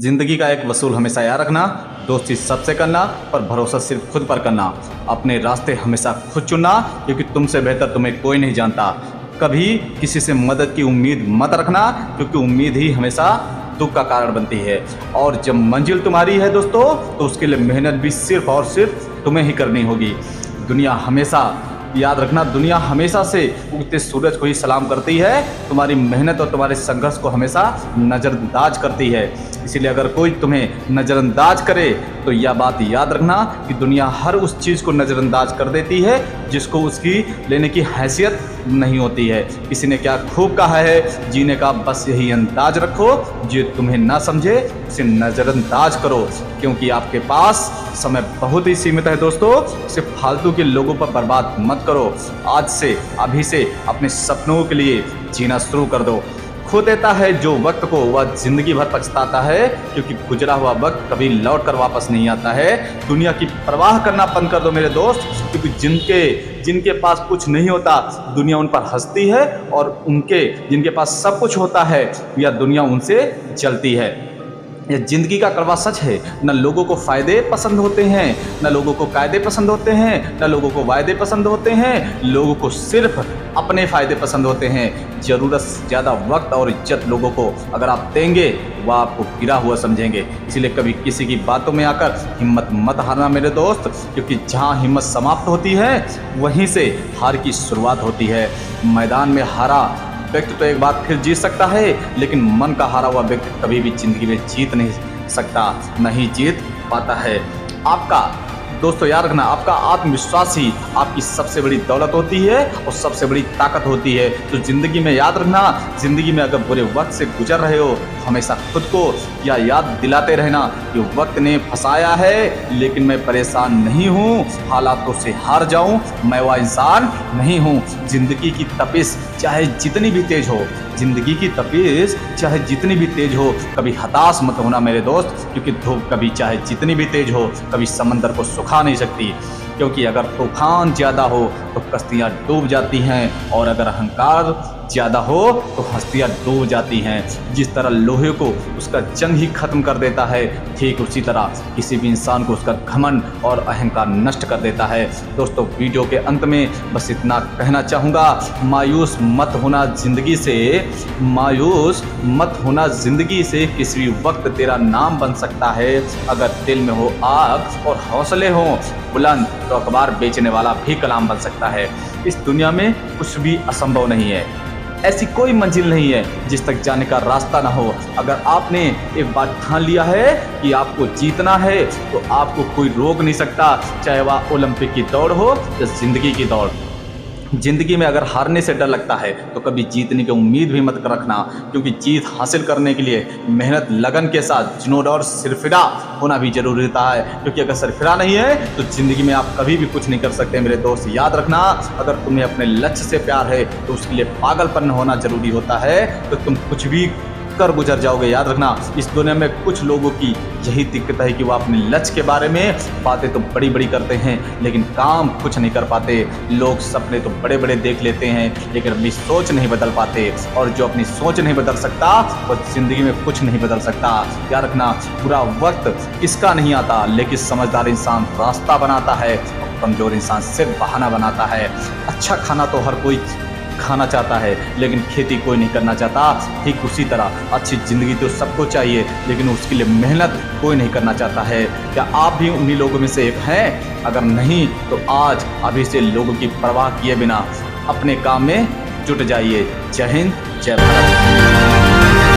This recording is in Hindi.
जिंदगी का एक वसूल हमेशा याद रखना, दोस्ती सबसे करना पर भरोसा सिर्फ खुद पर करना। अपने रास्ते हमेशा खुद चुनना, क्योंकि तुमसे बेहतर तुम्हें कोई नहीं जानता। कभी किसी से मदद की उम्मीद मत रखना, क्योंकि उम्मीद ही हमेशा दुख का कारण बनती है। और जब मंजिल तुम्हारी है दोस्तों, तो उसके लिए मेहनत भी सिर्फ और सिर्फ तुम्हें ही करनी होगी। दुनिया हमेशा, याद रखना, दुनिया हमेशा से उगते सूरज को ही सलाम करती है, तुम्हारी मेहनत और तुम्हारे संघर्ष को हमेशा नज़रअंदाज करती है। इसीलिए अगर कोई तुम्हें नज़रअंदाज करे तो यह बात याद रखना कि दुनिया हर उस चीज़ को नज़रअंदाज कर देती है जिसको उसकी लेने की हैसियत नहीं होती है। किसी ने क्या खूब कहा है, जीने का बस यही अंदाज रखो, जो तुम्हें ना समझे उसे नज़रअंदाज करो, क्योंकि आपके पास समय बहुत ही सीमित है दोस्तों। इसे फालतू के लोगों पर बर्बाद मत करो। आज से, अभी से अपने सपनों के लिए जीना शुरू कर दो। खो देता है जो वक्त को, वह जिंदगी भर पछताता है, क्योंकि गुजरा हुआ वक्त कभी लौट कर वापस नहीं आता है। दुनिया की परवाह करना बंद कर दो मेरे दोस्त, क्योंकि जिनके पास कुछ नहीं होता, दुनिया उन पर हंसती है, और जिनके पास सब कुछ होता है, यह दुनिया उनसे जलती है। यह जिंदगी का कड़वा सच है। न लोगों को फ़ायदे पसंद होते हैं, न लोगों को कायदे पसंद होते हैं, न लोगों को वायदे पसंद होते हैं। लोगों को सिर्फ अपने फ़ायदे पसंद होते हैं। ज़रूरत से ज़्यादा वक्त और इज्जत लोगों को अगर आप देंगे, वह आपको गिरा हुआ समझेंगे। इसलिए कभी किसी की बातों में आकर हिम्मत मत हारना मेरे दोस्त, क्योंकि जहाँ हिम्मत समाप्त होती है, वहीं से हार की शुरुआत होती है। मैदान में हारा व्यक्ति तो एक बार फिर जीत सकता है, लेकिन मन का हारा हुआ व्यक्ति कभी भी जिंदगी में जीत नहीं सकता, नहीं जीत पाता है। आपका दोस्तों याद रखना, आपका आत्मविश्वास ही आपकी सबसे बड़ी दौलत होती है और सबसे बड़ी ताकत होती है। तो ज़िंदगी में याद रखना, ज़िंदगी में अगर बुरे वक्त से गुजर रहे हो, हमेशा खुद को यह याद दिलाते रहना कि वक्त ने फंसाया है, लेकिन मैं परेशान नहीं हूँ। हालातों से हार जाऊँ, मैं वह इंसान नहीं हूँ। ज़िंदगी की तपिश चाहे जितनी भी तेज हो, ज़िंदगी की तपिश चाहे जितनी भी तेज हो, कभी हताश मत होना मेरे दोस्त, क्योंकि धूप कभी चाहे जितनी भी तेज हो, कभी समंदर को सुखा नहीं सकती। क्योंकि अगर तूफान ज़्यादा हो तो कश्तियाँ डूब जाती हैं, और अगर अहंकार ज़्यादा हो तो हस्तियाँ डूब जाती हैं। जिस तरह लोहे को उसका जंग ही खत्म कर देता है, ठीक उसी तरह किसी भी इंसान को उसका घमंड और अहंकार नष्ट कर देता है। दोस्तों, वीडियो के अंत में बस इतना कहना चाहूँगा, मायूस मत होना ज़िंदगी से, मायूस मत होना ज़िंदगी से। किसी भी वक्त तेरा नाम बन सकता है। अगर दिल में हो आग और हौसले हों बुलंद, तो अखबार बेचने वाला भी कलाम बन सकता है। इस दुनिया में कुछ भी असंभव नहीं है। ऐसी कोई मंजिल नहीं है जिस तक जाने का रास्ता ना हो। अगर आपने एक बार ठान लिया है कि आपको जीतना है, तो आपको कोई रोक नहीं सकता, चाहे वह ओलंपिक की दौड़ हो या जिंदगी की दौड़। जिंदगी में अगर हारने से डर लगता है, तो कभी जीतने की उम्मीद भी मत रखना, क्योंकि जीत हासिल करने के लिए मेहनत, लगन के साथ जुनून और सिरफिरा होना भी जरूरी होता है। क्योंकि अगर सिरफिरा नहीं है तो जिंदगी में आप कभी भी कुछ नहीं कर सकते मेरे दोस्त। याद रखना, अगर तुम्हें अपने लक्ष्य से प्यार है तो उसके लिए पागलपन होना जरूरी होता है, तो तुम कुछ भी कर गुजर जाओगे। याद रखना, इस दुनिया में कुछ लोगों की यही दिक्कत है कि वो अपने लक्ष्य के बारे में बातें तो बड़ी बड़ी करते हैं, लेकिन काम कुछ नहीं कर पाते। लोग सपने तो बड़े बड़े देख लेते हैं, लेकिन अपनी सोच नहीं बदल पाते, और जो अपनी सोच नहीं बदल सकता वो जिंदगी में कुछ नहीं बदल सकता। याद रखना, बुरा वक्त किसका नहीं आता, लेकिन समझदार इंसान रास्ता बनाता है, और कमजोर इंसान सिर्फ बहाना बनाता है। अच्छा खाना तो हर कोई खाना चाहता है, लेकिन खेती कोई नहीं करना चाहता। ठीक उसी तरह अच्छी ज़िंदगी तो सबको चाहिए, लेकिन उसके लिए मेहनत कोई नहीं करना चाहता है। क्या आप भी उन्हीं लोगों में से एक हैं? अगर नहीं, तो आज अभी से लोगों की परवाह किए बिना अपने काम में जुट जाइए। जय हिंद, जय भारत।